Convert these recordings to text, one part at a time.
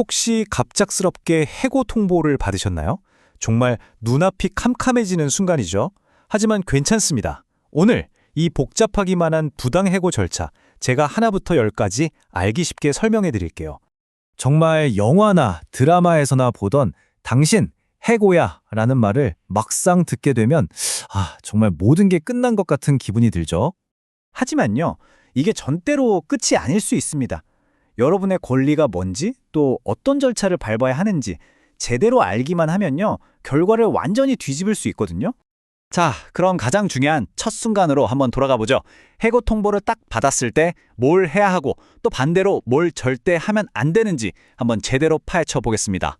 혹시 갑작스럽게 해고 통보를 받으셨나요? 정말 눈앞이 캄캄해지는 순간이죠. 하지만 괜찮습니다. 오늘 이 복잡하기만 한 부당해고 절차, 제가 하나부터 열까지 알기 쉽게 설명해 드릴게요. 정말 영화나 드라마에서나 보던 당신 해고야 라는 말을 막상 듣게 되면 정말 모든 게 끝난 것 같은 기분이 들죠. 하지만요, 이게 전대로 끝이 아닐 수 있습니다. 여러분의 권리가 뭔지, 또 어떤 절차를 밟아야 하는지 제대로 알기만 하면요, 결과를 완전히 뒤집을 수 있거든요. 자, 그럼 가장 중요한 첫 순간으로 한번 돌아가 보죠. 해고 통보를 딱 받았을 때 뭘 해야 하고, 또 반대로 뭘 절대 하면 안 되는지 한번 제대로 파헤쳐 보겠습니다.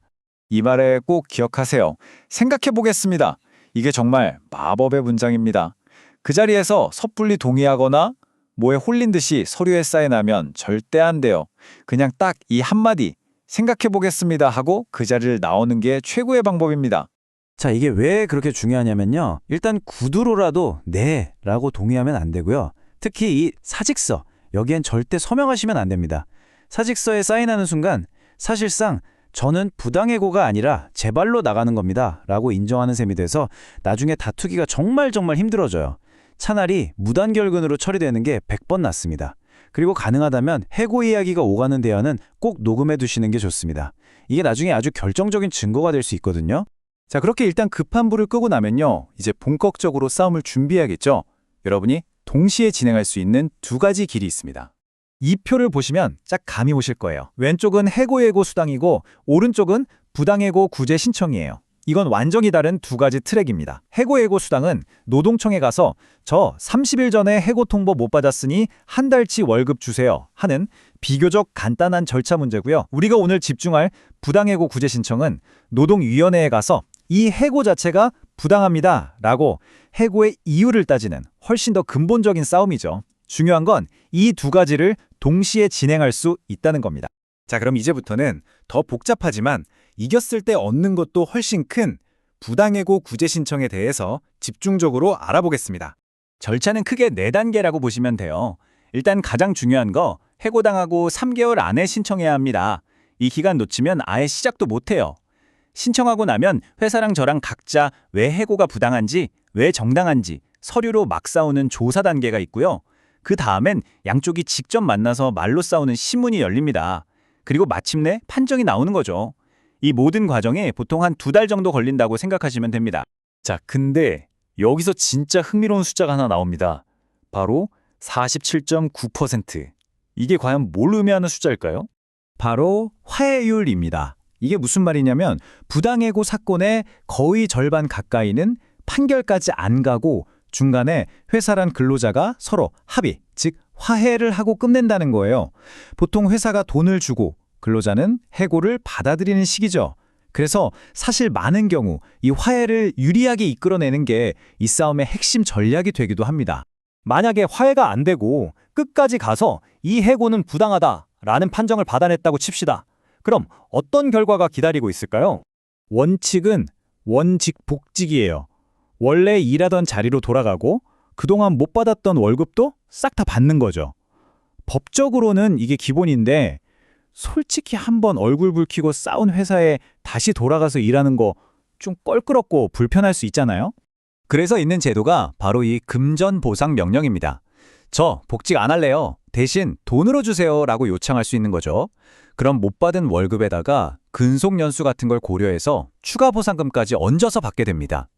이 말에 꼭 기억하세요. 생각해 보겠습니다. 이게 정말 마법의 문장입니다. 그 자리에서 섣불리 동의하거나 뭐에 홀린 듯이 서류에 사인하면 절대 안 돼요. 그냥 딱 이 한마디 생각해 보겠습니다 하고 그 자리를 나오는 게 최고의 방법입니다. 자, 이게 왜 그렇게 중요하냐면요. 일단 구두로라도 네 라고 동의하면 안 되고요. 특히 이 사직서, 여기엔 절대 서명하시면 안 됩니다. 사직서에 사인하는 순간 사실상 저는 부당해고가 아니라 제 발로 나가는 겁니다 라고 인정하는 셈이 돼서 나중에 다투기가 정말 힘들어져요. 차라리 무단결근으로 처리되는 게 100번 낫습니다. 그리고 가능하다면 해고 이야기가 오가는 대화는 꼭 녹음해 두시는 게 좋습니다. 이게 나중에 아주 결정적인 증거가 될 수 있거든요. 자, 그렇게 일단 급한 불을 끄고 나면요, 이제 본격적으로 싸움을 준비해야겠죠. 여러분이 동시에 진행할 수 있는 두 가지 길이 있습니다. 이 표를 보시면 딱 감이 오실 거예요. 왼쪽은 해고예고 수당이고 오른쪽은 부당해고 구제 신청이에요. 이건 완전히 다른 두 가지 트랙입니다. 해고예고 수당은 노동청에 가서 저 30일 전에 해고 통보 못 받았으니 한 달치 월급 주세요 하는 비교적 간단한 절차 문제고요. 우리가 오늘 집중할 부당해고 구제 신청은 노동위원회에 가서 이 해고 자체가 부당합니다 라고 해고의 이유를 따지는 훨씬 더 근본적인 싸움이죠. 중요한 건 이 두 가지를 동시에 진행할 수 있다는 겁니다. 자, 그럼 이제부터는 더 복잡하지만 이겼을 때 얻는 것도 훨씬 큰 부당해고 구제 신청에 대해서 집중적으로 알아보겠습니다. 절차는 크게 4단계라고 보시면 돼요. 일단 가장 중요한 거, 해고당하고 3개월 안에 신청해야 합니다. 이 기간 놓치면 아예 시작도 못해요. 신청하고 나면 회사랑 저랑 각자 왜 해고가 부당한지, 왜 정당한지 서류로 막 싸우는 조사 단계가 있고요. 그 다음엔 양쪽이 직접 만나서 말로 싸우는 신문이 열립니다. 그리고 마침내 판정이 나오는 거죠. 이 모든 과정에 보통 한 2달 정도 걸린다고 생각하시면 됩니다. 자, 근데 여기서 진짜 흥미로운 숫자가 하나 나옵니다. 바로 47.9%. 이게 과연 뭘 의미하는 숫자일까요? 바로 화해율입니다. 이게 무슨 말이냐면 부당해고 사건의 거의 절반 가까이는 판결까지 안 가고 중간에 회사란 근로자가 서로 합의, 즉 화해를 하고 끝낸다는 거예요. 보통 회사가 돈을 주고 근로자는 해고를 받아들이는 식이죠. 그래서 사실 많은 경우 이 화해를 유리하게 이끌어내는 게 이 싸움의 핵심 전략이 되기도 합니다. 만약에 화해가 안 되고 끝까지 가서 이 해고는 부당하다라는 판정을 받아냈다고 칩시다. 그럼 어떤 결과가 기다리고 있을까요? 원칙은 원직복직이에요. 원래 일하던 자리로 돌아가고 그동안 못 받았던 월급도 싹 다 받는 거죠. 법적으로는 이게 기본인데 솔직히 한번 얼굴 붉히고 싸운 회사에 다시 돌아가서 일하는 거 좀 껄끄럽고 불편할 수 있잖아요. 그래서 있는 제도가 바로 이 금전보상 명령입니다. 저 복직 안 할래요. 대신 돈으로 주세요 라고 요청할 수 있는 거죠. 그럼 못 받은 월급에다가 근속연수 같은 걸 고려해서 추가 보상금까지 얹어서 받게 됩니다.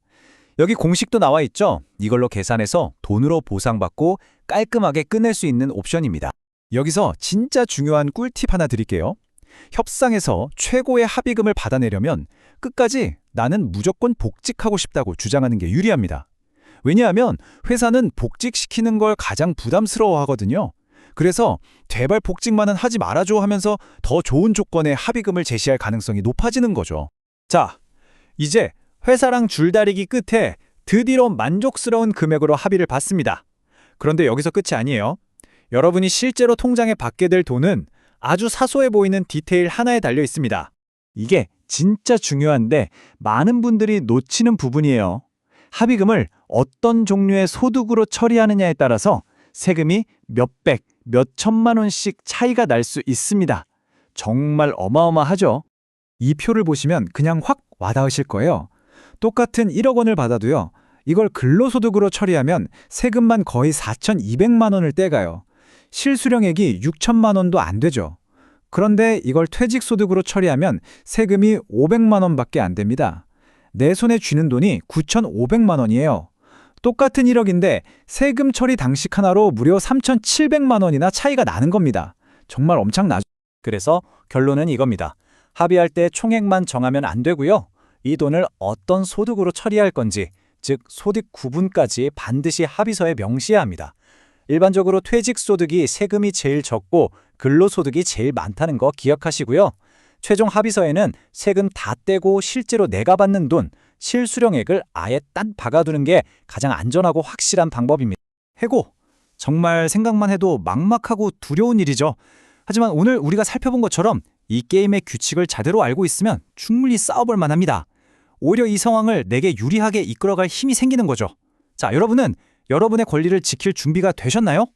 여기 공식도 나와 있죠? 이걸로 계산해서 돈으로 보상받고 깔끔하게 끝낼 수 있는 옵션입니다. 여기서 진짜 중요한 꿀팁 하나 드릴게요. 협상에서 최고의 합의금을 받아내려면 끝까지 나는 무조건 복직하고 싶다고 주장하는 게 유리합니다. 왜냐하면 회사는 복직시키는 걸 가장 부담스러워하거든요. 그래서 제발 복직만은 하지 말아줘 하면서 더 좋은 조건의 합의금을 제시할 가능성이 높아지는 거죠. 자, 이제 회사랑 줄다리기 끝에 드디어 만족스러운 금액으로 합의를 받습니다. 그런데 여기서 끝이 아니에요. 여러분이 실제로 통장에 받게 될 돈은 아주 사소해 보이는 디테일 하나에 달려 있습니다. 이게 진짜 중요한데 많은 분들이 놓치는 부분이에요. 합의금을 어떤 종류의 소득으로 처리하느냐에 따라서 세금이 몇백, 몇천만 원씩 차이가 날 수 있습니다. 정말 어마어마하죠. 이 표를 보시면 그냥 확 와닿으실 거예요. 똑같은 1억 원을 받아도요. 이걸 근로소득으로 처리하면 세금만 거의 4,200만 원을 떼가요. 실수령액이 6천만 원도 안 되죠. 그런데 이걸 퇴직소득으로 처리하면 세금이 500만 원밖에 안 됩니다. 내 손에 쥐는 돈이 9,500만 원이에요. 똑같은 1억인데 세금 처리 당식 하나로 무려 3,700만 원이나 차이가 나는 겁니다. 정말 엄청나죠. 그래서 결론은 이겁니다. 합의할 때 총액만 정하면 안 되고요. 이 돈을 어떤 소득으로 처리할 건지, 즉 소득 구분까지 반드시 합의서에 명시해야 합니다. 일반적으로 퇴직소득이 세금이 제일 적고 근로소득이 제일 많다는 거 기억하시고요. 최종 합의서에는 세금 다 떼고 실제로 내가 받는 돈, 실수령액을 아예 딴 박아두는 게 가장 안전하고 확실한 방법입니다. 해고! 정말 생각만 해도 막막하고 두려운 일이죠. 하지만 오늘 우리가 살펴본 것처럼 이 게임의 규칙을 제대로 알고 있으면 충분히 싸워볼 만합니다. 오히려 이 상황을 내게 유리하게 이끌어갈 힘이 생기는 거죠. 자, 여러분은 여러분의 권리를 지킬 준비가 되셨나요?